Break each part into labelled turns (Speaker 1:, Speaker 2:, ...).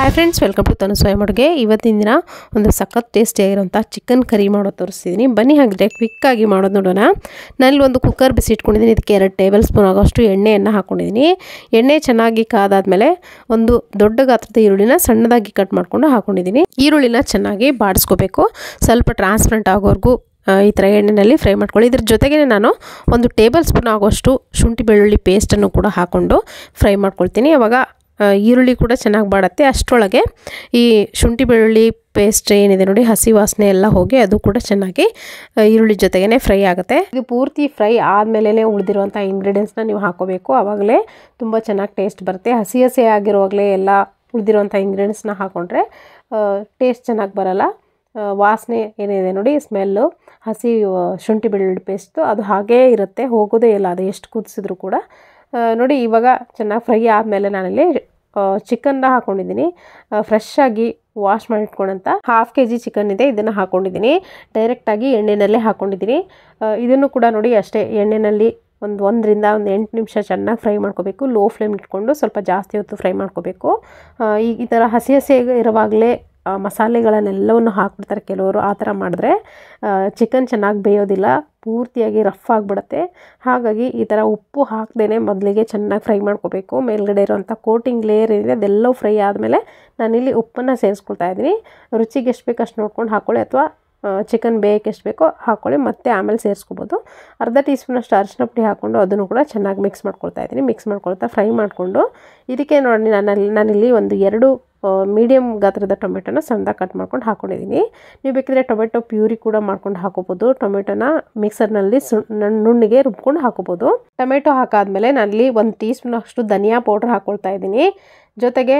Speaker 1: Hi friends, welcome to ತನು ಸ್ವಯಂ ಅಡುಗೆ. ಇವತ್ತಿನ ದಿನ ಒಂದು ಸಖತ್ ಟೇಸ್ಟಿಯಾಗಿರೋಂಥ ಚಿಕನ್ ಕರಿ ಮಾಡೋದು ತೋರಿಸ್ತಿದ್ದೀನಿ. ಬನ್ನಿ ಹಾಗಿದ್ರೆ ಕ್ವಿಕ್ಕಾಗಿ ಮಾಡೋದು ನೋಡೋಣ. ನಾನಿಲ್ಲಿ ಒಂದು ಕುಕ್ಕರ್ ಬಿಸಿ ಇಟ್ಕೊಂಡಿದ್ದೀನಿ. ಇದಕ್ಕೆ 2 ಟೇಬಲ್ ಸ್ಪೂನ್ ಆಗೋಷ್ಟು ಎಣ್ಣೆಯನ್ನು ಹಾಕ್ಕೊಂಡಿದ್ದೀನಿ. ಎಣ್ಣೆ ಚೆನ್ನಾಗಿ ಕಾದಾದ್ಮೇಲೆ ಒಂದು ದೊಡ್ಡ ಗಾತ್ರದ ಈರುಳ್ಳಿನ ಸಣ್ಣದಾಗಿ ಕಟ್ ಮಾಡಿಕೊಂಡು ಹಾಕ್ಕೊಂಡಿದ್ದೀನಿ. ಈರುಳ್ಳಿನ ಚೆನ್ನಾಗಿ ಬಾಡಿಸ್ಕೋಬೇಕು. ಸ್ವಲ್ಪ ಟ್ರಾನ್ಸ್ಪರೆಂಟ್ ಆಗೋವರೆಗೂ ಈ ಥರ ಎಣ್ಣೆಯಲ್ಲಿ ಫ್ರೈ ಮಾಡ್ಕೊಳ್ಳಿ. ಇದ್ರ ಜೊತೆಗೇ ನಾನು ಒಂದು ಟೇಬಲ್ ಸ್ಪೂನ್ ಆಗೋಷ್ಟು ಶುಂಠಿ ಬೆಳ್ಳುಳ್ಳಿ ಪೇಸ್ಟನ್ನು ಕೂಡ ಹಾಕ್ಕೊಂಡು ಫ್ರೈ ಮಾಡ್ಕೊಳ್ತೀನಿ. ಆವಾಗ ಈರುಳ್ಳಿ ಕೂಡ ಚೆನ್ನಾಗಿ ಬಾಡುತ್ತೆ. ಅಷ್ಟರೊಳಗೆ ಈ ಶುಂಠಿ ಬೆಳ್ಳುಳ್ಳಿ ಪೇಸ್ಟ್ ಏನಿದೆ ನೋಡಿ, ಹಸಿ ವಾಸನೆ ಎಲ್ಲ ಹೋಗಿ ಅದು ಕೂಡ ಚೆನ್ನಾಗಿ ಈರುಳ್ಳಿ ಜೊತೆಗೇ ಫ್ರೈ ಆಗುತ್ತೆ. ಇದು ಪೂರ್ತಿ ಫ್ರೈ ಆದಮೇಲೆ ಉಳಿದಿರುವಂಥ ಇಂಗ್ರೀಡಿಯೆಂಟ್ಸ್ನ ನೀವು ಹಾಕೋಬೇಕು. ಆವಾಗಲೇ ತುಂಬ ಚೆನ್ನಾಗಿ ಟೇಸ್ಟ್ ಬರುತ್ತೆ. ಹಸಿ ಆಗಿರುವಾಗಲೇ ಎಲ್ಲ ಉಳಿದಿರುವಂಥ ಇಂಗ್ರೀಡಿಯೆಂಟ್ಸ್ನ ಹಾಕ್ಕೊಂಡ್ರೆ ಟೇಸ್ಟ್ ಚೆನ್ನಾಗಿ ಬರಲ್ಲ. ವಾಸನೆ ಏನಿದೆ ನೋಡಿ, ಸ್ಮೆಲ್ಲು ಹಸಿ ಶುಂಠಿ ಬೆಳ್ಳುಳ್ಳಿ ಪೇಸ್ಟು ಅದು ಹಾಗೇ ಇರುತ್ತೆ, ಹೋಗೋದೇ ಇಲ್ಲ ಅದು ಎಷ್ಟು ಕುದಿಸಿದ್ರು ಕೂಡ. ನೋಡಿ, ಇವಾಗ ಚೆನ್ನಾಗಿ ಫ್ರೈ ಆದಮೇಲೆ ನಾನಲ್ಲಿ ಚಿಕನ್ನ ಹಾಕ್ಕೊಂಡಿದ್ದೀನಿ. ಫ್ರೆಶ್ಶಾಗಿ ವಾಶ್ ಮಾಡಿಟ್ಕೊಂಡಂಥ 1/2 kg ಚಿಕನ್ ಇದೆ, ಇದನ್ನು ಹಾಕ್ಕೊಂಡಿದ್ದೀನಿ. ಡೈರೆಕ್ಟಾಗಿ ಎಣ್ಣೆನಲ್ಲೇ ಹಾಕ್ಕೊಂಡಿದ್ದೀನಿ. ಇದನ್ನು ಕೂಡ ನೋಡಿ ಅಷ್ಟೇ, ಎಣ್ಣೆಯಲ್ಲಿ 1 ರಿಂದ 8 ನಿಮಿಷ ಚೆನ್ನಾಗಿ ಫ್ರೈ ಮಾಡ್ಕೋಬೇಕು. ಲೋ ಫ್ಲೇಮ್ ಇಟ್ಕೊಂಡು ಸ್ವಲ್ಪ ಜಾಸ್ತಿ ಹೊತ್ತು ಫ್ರೈ ಮಾಡ್ಕೋಬೇಕು. ಈ ಥರ ಹಸಿ ಇರುವಾಗಲೇ ಮಸಾಲೆಗಳನ್ನೆಲ್ಲವನ್ನು ಹಾಕ್ಬಿಡ್ತಾರೆ ಕೆಲವರು. ಆ ಥರ ಮಾಡಿದ್ರೆ ಚಿಕನ್ ಚೆನ್ನಾಗಿ ಬೇಯೋದಿಲ್ಲ, ಪೂರ್ತಿಯಾಗಿ ರಫ್ ಆಗಿಬಿಡುತ್ತೆ. ಹಾಗಾಗಿ ಈ ಥರ ಉಪ್ಪು ಹಾಕ್ದೇ ಮೊದಲಿಗೆ ಚೆನ್ನಾಗಿ ಫ್ರೈ ಮಾಡ್ಕೋಬೇಕು. ಮೇಲ್ಗಡೆ ಇರೋವಂಥ ಕೋಟಿಂಗ್ ಲೇಯರ್ ಏನಿದೆ ಅದೆಲ್ಲವೂ ಫ್ರೈ ಆದಮೇಲೆ ನಾನಿಲ್ಲಿ ಉಪ್ಪನ್ನು ಸೇರಿಸ್ಕೊಳ್ತಾ ಇದ್ದೀನಿ. ರುಚಿಗೆ ಎಷ್ಟು ಬೇಕು ಅಷ್ಟು ನೋಡ್ಕೊಂಡು ಹಾಕ್ಕೊಳ್ಳಿ, ಅಥವಾ ಚಿಕನ್ ಬೇಯಕ್ಕೆ ಎಷ್ಟು ಬೇಕೋ ಹಾಕ್ಕೊಳ್ಳಿ, ಮತ್ತು ಆಮೇಲೆ ಸೇರಿಸ್ಕೋಬೋದು. ಅರ್ಧ ಟೀ ಸ್ಪೂನಷ್ಟು ಅರಿಶಿನ ಪುಡಿ ಹಾಕ್ಕೊಂಡು ಅದನ್ನು ಕೂಡ ಚೆನ್ನಾಗಿ ಮಿಕ್ಸ್ ಮಾಡ್ಕೊಳ್ತಾ ಇದ್ದೀನಿ. ಮಿಕ್ಸ್ ಮಾಡ್ಕೊಳ್ತಾ ಫ್ರೈ ಮಾಡಿಕೊಂಡು ಇದಕ್ಕೆ ನೋಡಿ ನಾನಿಲ್ಲಿ ಒಂದು 2 ಮೀಡಿಯಮ್ ಗಾತ್ರದ ಟೊಮೆಟೊನ ಸಣ್ಣದಾಗಿ ಕಟ್ ಮಾಡ್ಕೊಂಡು ಹಾಕ್ಕೊಂಡಿದ್ದೀನಿ. ನೀವು ಬೇಕಿದ್ರೆ ಟೊಮೆಟೊ ಪ್ಯೂರಿ ಕೂಡ ಮಾಡ್ಕೊಂಡು ಹಾಕೋಬೋದು. ಟೊಮೆಟೊನ ಮಿಕ್ಸರ್ನಲ್ಲಿ ನುಣ್ಣಗೆ ರುಬ್ಕೊಂಡು ಹಾಕೋಬೋದು. ಟೊಮೆಟೊ ಹಾಕಾದ್ಮೇಲೆ ನಾನಿಲ್ಲಿ 1 ಟೀ ಸ್ಪೂನ್ ಅಷ್ಟು ಧನಿಯಾ ಪೌಡ್ರ್ ಹಾಕ್ಕೊಳ್ತಾ ಇದ್ದೀನಿ. ಜೊತೆಗೆ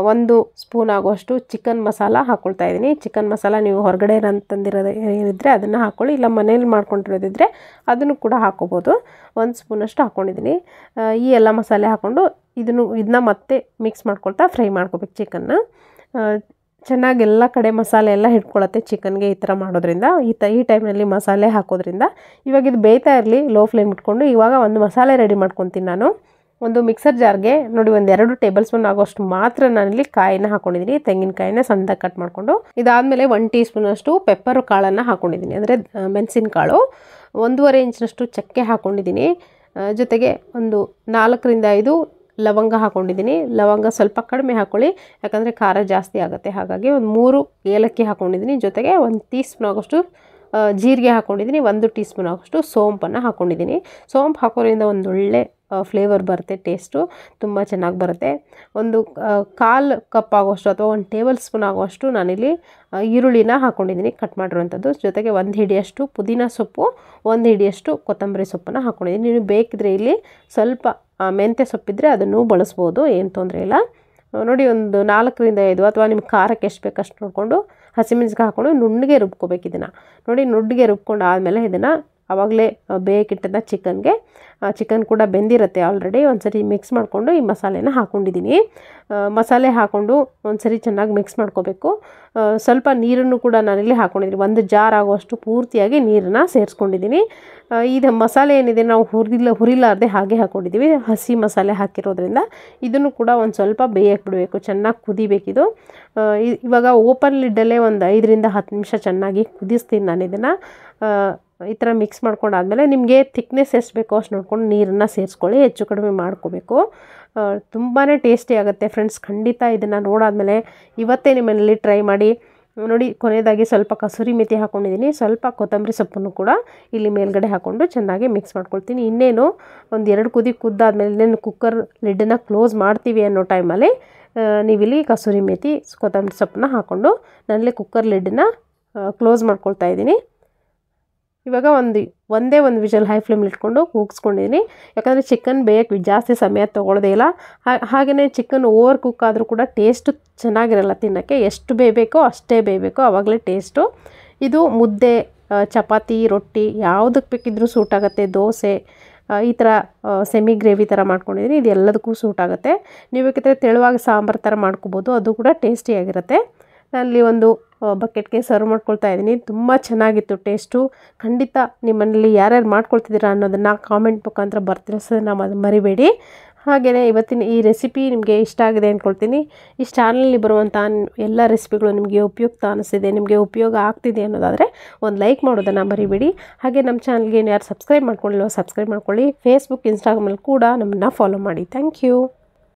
Speaker 1: 1 ಸ್ಪೂನ್ ಆಗುವಷ್ಟು ಚಿಕನ್ ಮಸಾಲ ಹಾಕ್ಕೊಳ್ತಾ ಇದ್ದೀನಿ. ಚಿಕನ್ ಮಸಾಲ ನೀವು ಹೊರಗಡೆ ತಂದಿರೋದು ಏನಿದ್ರೆ ಅದನ್ನು ಹಾಕ್ಕೊಳ್ಳಿ, ಇಲ್ಲ ಮನೇಲಿ ಮಾಡ್ಕೊಂಡಿರೋದಿದ್ರೆ ಅದನ್ನು ಕೂಡ ಹಾಕ್ಕೋಬೋದು. 1 ಸ್ಪೂನಷ್ಟು ಹಾಕ್ಕೊಂಡಿದ್ದೀನಿ. ಈ ಎಲ್ಲ ಮಸಾಲೆ ಹಾಕ್ಕೊಂಡು ಇದನ್ನ ಮತ್ತೆ ಮಿಕ್ಸ್ ಮಾಡ್ಕೊಳ್ತಾ ಫ್ರೈ ಮಾಡ್ಕೋಬೇಕು ಚಿಕನ್ನ. ಚೆನ್ನಾಗಿ ಎಲ್ಲ ಕಡೆ ಮಸಾಲೆ ಎಲ್ಲ ಹಿಡ್ಕೊಳ್ಳುತ್ತೆ ಚಿಕನ್ಗೆ ಈ ಥರ ಮಾಡೋದ್ರಿಂದ. ಈ ಟೈಮ್ನಲ್ಲಿ ಮಸಾಲೆ ಹಾಕೋದ್ರಿಂದ ಇವಾಗ ಇದು ಬೇಯ್ತಾ ಇರಲಿ ಲೋ ಫ್ಲೇಮ್ ಇಟ್ಕೊಂಡು. ಇವಾಗ ಒಂದು ಮಸಾಲೆ ರೆಡಿ ಮಾಡ್ಕೊತೀನಿ ನಾನು. ಒಂದು ಮಿಕ್ಸರ್ ಜಾರ್ಗೆ ನೋಡಿ 2 ಟೇಬಲ್ ಸ್ಪೂನ್ ಆಗೋಷ್ಟು ಮಾತ್ರ ನಾನಿಲ್ಲಿ ಕಾಯಿನ ಹಾಕ್ಕೊಂಡಿದ್ದೀನಿ. ತೆಂಗಿನಕಾಯಿನ ಸಣ್ಣದಾಗಿ ಕಟ್ ಮಾಡಿಕೊಂಡು. ಇದಾದಮೇಲೆ 1 ಟೀ ಸ್ಪೂನಷ್ಟು ಪೆಪ್ಪರ್ ಕಾಳನ್ನು ಹಾಕ್ಕೊಂಡಿದ್ದೀನಿ, ಅಂದರೆ ಮೆಣಸಿನ ಕಾಳು. 1.5 ಇಂಚಿನಷ್ಟು ಚಕ್ಕೆ ಹಾಕ್ಕೊಂಡಿದ್ದೀನಿ. ಜೊತೆಗೆ ಒಂದು 4 ರಿಂದ 5 ಲವಂಗ ಹಾಕ್ಕೊಂಡಿದ್ದೀನಿ. ಲವಂಗ ಸ್ವಲ್ಪ ಕಡಿಮೆ ಹಾಕ್ಕೊಳ್ಳಿ, ಯಾಕಂದರೆ ಖಾರ ಜಾಸ್ತಿ ಆಗುತ್ತೆ. ಹಾಗಾಗಿ ಒಂದು 3 ಏಲಕ್ಕಿ ಹಾಕ್ಕೊಂಡಿದ್ದೀನಿ. ಜೊತೆಗೆ 1 ಟೀ ಸ್ಪೂನ್ ಆಗೋಷ್ಟು ಜೀರಿಗೆ ಹಾಕ್ಕೊಂಡಿದ್ದೀನಿ. 1 ಟೀ ಸ್ಪೂನ್ ಆಗೋಷ್ಟು ಸೋಂಪನ್ನು ಹಾಕ್ಕೊಂಡಿದ್ದೀನಿ. ಸೋಂಪು ಹಾಕೋದ್ರಿಂದ ಒಂದು ಒಳ್ಳೆ ಫ್ಲೇವರ್ ಬರುತ್ತೆ, ಟೇಸ್ಟು ತುಂಬ ಚೆನ್ನಾಗಿ ಬರುತ್ತೆ. ಒಂದು 1/4 ಕಪ್ ಆಗುವಷ್ಟು ಅಥವಾ 1 ಟೇಬಲ್ ಸ್ಪೂನ್ ಆಗುವಷ್ಟು ನಾನಿಲ್ಲಿ ಈರುಳ್ಳಿನ ಹಾಕ್ಕೊಂಡಿದ್ದೀನಿ, ಕಟ್ ಮಾಡಿರುವಂಥದ್ದು. ಜೊತೆಗೆ 1 ಹಿಡಿಯಷ್ಟು ಪುದೀನ ಸೊಪ್ಪು, 1 ಹಿಡಿಯಷ್ಟು ಕೊತ್ತಂಬರಿ ಸೊಪ್ಪನ್ನು ಹಾಕ್ಕೊಂಡಿದ್ದೀನಿ. ನೀವು ಬೇಕಿದ್ರೆ ಇಲ್ಲಿ ಸ್ವಲ್ಪ ಮೆಂತ್ಯ ಸೊಪ್ಪಿದ್ರೆ ಅದನ್ನು ಬಳಸ್ಬೋದು, ಏನು ತೊಂದರೆ ಇಲ್ಲ. ನೋಡಿ, ಒಂದು 4 ರಿಂದ 5 ಅಥವಾ ನಿಮ್ಮ ಖಾರಕ್ಕೆ ಎಷ್ಟು ಬೇಕು ಅಷ್ಟು ನೋಡಿಕೊಂಡು ಹಸಿಮೆಣಸಿಗೆ ಹಾಕ್ಕೊಂಡು ನುಣ್ಣಗೆ ರುಬ್ಕೋಬೇಕು ಇದನ್ನು. ನೋಡಿ, ನುಣ್ಣಗೆ ರುಬ್ಕೊಂಡು ಆದಮೇಲೆ ಇದನ್ನು ಆವಾಗಲೇ ಬೇಯಕ್ಕಿಟ್ಟಂಥ ಚಿಕನ್ ಕೂಡ ಬೆಂದಿರುತ್ತೆ ಆಲ್ರೆಡಿ. ಒಂದ್ಸರಿ ಮಿಕ್ಸ್ ಮಾಡಿಕೊಂಡು ಈ ಮಸಾಲೆನ ಹಾಕ್ಕೊಂಡಿದ್ದೀನಿ. ಮಸಾಲೆ ಹಾಕ್ಕೊಂಡು ಒಂದ್ಸರಿ ಚೆನ್ನಾಗಿ ಮಿಕ್ಸ್ ಮಾಡ್ಕೋಬೇಕು. ಸ್ವಲ್ಪ ನೀರನ್ನು ಕೂಡ ನಾನಿಲ್ಲಿ ಹಾಕ್ಕೊಂಡಿದ್ದೀನಿ. 1 ಜಾರ್ ಆಗುವಷ್ಟು ಪೂರ್ತಿಯಾಗಿ ನೀರನ್ನು ಸೇರಿಸ್ಕೊಂಡಿದ್ದೀನಿ. ಇದು ಮಸಾಲೆ ಏನಿದೆ ನಾವು ಹುರಿಲಾರ್ದೆ ಹಾಗೆ ಹಾಕ್ಕೊಂಡಿದ್ದೀವಿ, ಹಸಿ ಮಸಾಲೆ ಹಾಕಿರೋದ್ರಿಂದ. ಇದನ್ನು ಕೂಡ ಒಂದು ಸ್ವಲ್ಪ ಬೇಯಕ್ಕೆ ಬಿಡಬೇಕು, ಚೆನ್ನಾಗಿ ಕುದಿಬೇಕಿದು. ಇವಾಗ ಓಪನ್ ಲಿಡ್ಡಲ್ಲೇ ಒಂದು 5 ರಿಂದ 10 ನಿಮಿಷ ಚೆನ್ನಾಗಿ ಕುದಿಸ್ತೀನಿ ನಾನು ಇದನ್ನು. ಈ ಥರ ಮಿಕ್ಸ್ ಮಾಡ್ಕೊಂಡಾದ್ಮೇಲೆ ನಿಮಗೆ ಥಿಕ್ನೆಸ್ ಎಷ್ಟು ಬೇಕೋ ಅಷ್ಟು ನೋಡ್ಕೊಂಡು ನೀರನ್ನು ಸೇರಿಸ್ಕೊಳ್ಳಿ, ಹೆಚ್ಚು ಕಡಿಮೆ ಮಾಡ್ಕೋಬೇಕು. ತುಂಬಾ ಟೇಸ್ಟಿ ಆಗುತ್ತೆ ಫ್ರೆಂಡ್ಸ್. ಖಂಡಿತ ಇದನ್ನು ನೋಡಾದ್ಮೇಲೆ ಇವತ್ತೇ ನಿಮ್ಮನೇಲಿ ಟ್ರೈ ಮಾಡಿ ನೋಡಿ. ಕೊನೆಯದಾಗಿ ಸ್ವಲ್ಪ ಕಸೂರಿ ಮೆಥಿ ಹಾಕ್ಕೊಂಡಿದ್ದೀನಿ, ಸ್ವಲ್ಪ ಕೊತ್ತಂಬರಿ ಸೊಪ್ಪನ್ನು ಕೂಡ ಇಲ್ಲಿ ಮೇಲ್ಗಡೆ ಹಾಕ್ಕೊಂಡು ಚೆನ್ನಾಗಿ ಮಿಕ್ಸ್ ಮಾಡ್ಕೊಳ್ತೀನಿ. ಇನ್ನೇನು ಒಂದು 2 ಕುದಿ ಕುದ್ದಾದ್ಮೇಲೆ ಇನ್ನೇನು ಕುಕ್ಕರ್ ಲಿಡ್ಡನ್ನು ಕ್ಲೋಸ್ ಮಾಡ್ತೀವಿ ಅನ್ನೋ ಟೈಮಲ್ಲಿ ನೀವಿಲ್ಲಿ ಕಸೂರಿ ಮೆಥಿ, ಕೊತ್ತಂಬರಿ ಸೊಪ್ಪನ್ನ ಹಾಕ್ಕೊಂಡು ನಾನಲ್ಲಿ ಕುಕ್ಕರ್ ಲಿಡ್ಡನ್ನು ಕ್ಲೋಸ್ ಮಾಡ್ಕೊಳ್ತಾ ಇದ್ದೀನಿ. ಇವಾಗ ಒಂದೇ ಒಂದು ವಿಷಲ್ ಹೈ ಫ್ಲೇಮಲ್ಲಿ ಇಟ್ಕೊಂಡು ಕೂಗಿಸ್ಕೊಂಡಿದ್ದೀನಿ, ಯಾಕಂದರೆ ಚಿಕನ್ ಬೇಯಕ್ಕೆ ಜಾಸ್ತಿ ಸಮಯ ತೊಗೊಳ್ಳೋದೇ ಇಲ್ಲ. ಹಾಗೆಯೇ ಚಿಕನ್ ಓವರ್ ಕುಕ್ ಆದರೂ ಕೂಡ ಟೇಸ್ಟು ಚೆನ್ನಾಗಿರಲ್ಲ ತಿನ್ನೋಕ್ಕೆ. ಎಷ್ಟು ಬೇಯಬೇಕೋ ಅಷ್ಟೇ ಬೇಯಬೇಕು, ಆವಾಗಲೇ ಟೇಸ್ಟು. ಇದು ಮುದ್ದೆ, ಚಪಾತಿ, ರೊಟ್ಟಿ ಯಾವುದಕ್ಕೆ ಬೇಕಿದ್ರೂ ಸೂಟ್ ಆಗುತ್ತೆ. ದೋಸೆ ಈ ಥರ ಸೆಮಿ ಗ್ರೇವಿ ಥರ ಮಾಡ್ಕೊಂಡಿದ್ದೀನಿ, ಇದು ಎಲ್ಲದಕ್ಕೂ ಸೂಟ್ ಆಗುತ್ತೆ. ನೀವು ಬೇಕಿದ್ರೆ ತೆಳುವಾಗಿ ಸಾಂಬಾರು ಥರ ಮಾಡ್ಕೋಬೋದು, ಅದು ಕೂಡ ಟೇಸ್ಟಿಯಾಗಿರುತ್ತೆ. ನಾನಲ್ಲಿ ಒಂದು ಬಕೆಟ್ಗೆ ಸರ್ವ್ ಮಾಡ್ಕೊಳ್ತಾ ಇದ್ದೀನಿ. ತುಂಬ ಚೆನ್ನಾಗಿತ್ತು ಟೇಸ್ಟು. ಖಂಡಿತ ನಿಮ್ಮನೇಲಿ ಯಾರ್ಯಾರು ಮಾಡ್ಕೊಳ್ತಿದ್ದೀರಾ ಅನ್ನೋದನ್ನು ಕಾಮೆಂಟ್ ಮುಖಾಂತರ ಬರ್ತಿರೋದನ್ನು ಮರಿಬೇಡಿ. ಹಾಗೆಯೇ ಇವತ್ತಿನ ಈ ರೆಸಿಪಿ ನಿಮಗೆ ಇಷ್ಟ ಆಗಿದೆ ಅಂದ್ಕೊಳ್ತೀನಿ. ಈ ಚಾನಲಲ್ಲಿ ಬರುವಂಥ ಎಲ್ಲ ರೆಸಿಪಿಗಳು ನಿಮಗೆ ಉಪಯುಕ್ತ ಅನಿಸಿದೆ, ನಿಮಗೆ ಉಪಯೋಗ ಆಗ್ತಿದೆ ಅನ್ನೋದಾದರೆ ಒಂದು ಲೈಕ್ ಮಾಡೋದನ್ನು ಮರಿಬೇಡಿ. ಹಾಗೆ ನಮ್ಮ ಚಾನಲ್ಗೆ ಯಾರು ಸಬ್ಸ್ಕ್ರೈಬ್ ಮಾಡ್ಕೊಳ್ಳಿಲ್ವೋ ಸಬ್ಸ್ಕ್ರೈಬ್ ಮಾಡ್ಕೊಳ್ಳಿ. ಫೇಸ್ಬುಕ್, ಇನ್ಸ್ಟಾಗ್ರಾಮಲ್ಲಿ ಕೂಡ ನಮ್ಮನ್ನು ಫಾಲೋ ಮಾಡಿ. Thank you.